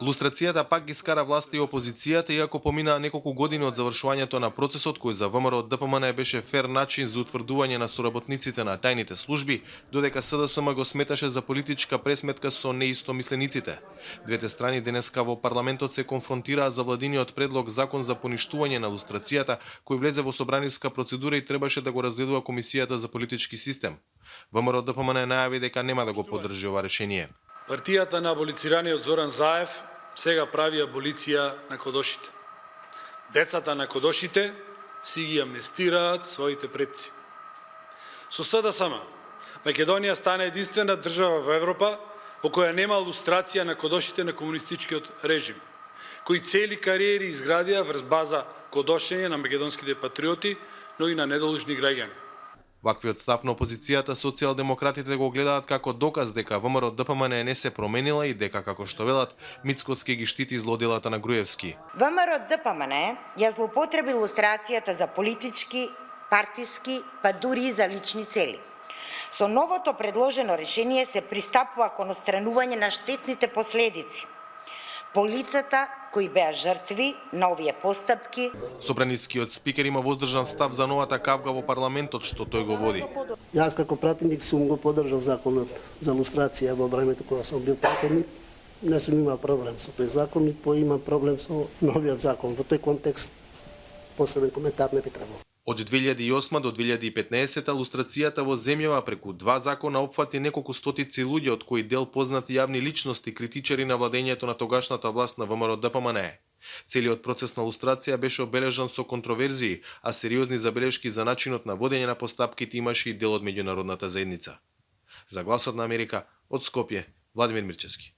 Лустрацијата пак ги скара власта и опозицијата, иако поминаа неколку години од завршувањето на процесот кој за ВМРО ДПМН беше фер начин за утврдување на соработниците на тајните служби, додека СДСМ го сметаше за политичка пресметка со неистомислениците. Двете страни денеска во парламентот се конфронтираа за владиниот предлог закон за поништување на лустрацијата, кој влезе во собраниска процедура и требаше да го разгледува Комисијата за политички систем. ВМРО ДПМН најави дека нема да го поддржи ова решение. Партијата на аболицираниот Зоран Заев сега прави аболиција на кодошите. Децата на кодошите си ги амнестираат своите предци. Со СДСМ, Македонија стана единствена држава во Европа во која нема лустрација на кодошите на комунистичкиот режим, кои цели кариери изградија врз база кодошење на македонските патриоти, но и на недолжни граѓани. Ваквиот став на опозицијата социјалдемократите го гледаат како доказ дека ВМРО ДПМН не се променила и дека, како што велат, Мицкоски ги штити злоделата на Груевски. ВМРО ДПМН ја злоупотреби лустрацијата за политички, партиски, па дури и за лични цели. Со новото предложено решение се пристапува кон отстранување на штетните последици по лицата кои беа жртви на овие постапки. Собранискиот спикер има воздржан став за новата кавга во парламентот што тој го води. Јас како пратеник сум го поддржал законот за лустрација во времето кога сум бил пратеник. Не сум имал проблем со тој закон, ниту имам проблем со новиот закон. Во тој контекст посебен коментар не би требало. Од 2008 до 2015 лустрацијата во земјава преку два закона опфати неколку стотици луѓе, од кои дел познати јавни личности, критичари на владењето на тогашната власт на ВМРО ДПМН. Целиот процес на лустрација беше обележан со контроверзии, а сериозни забелешки за начинот на водење на постапките имаше и дел од меѓународната заедница. За Гласот на Америка, од Скопје, Владимир Мирчевски.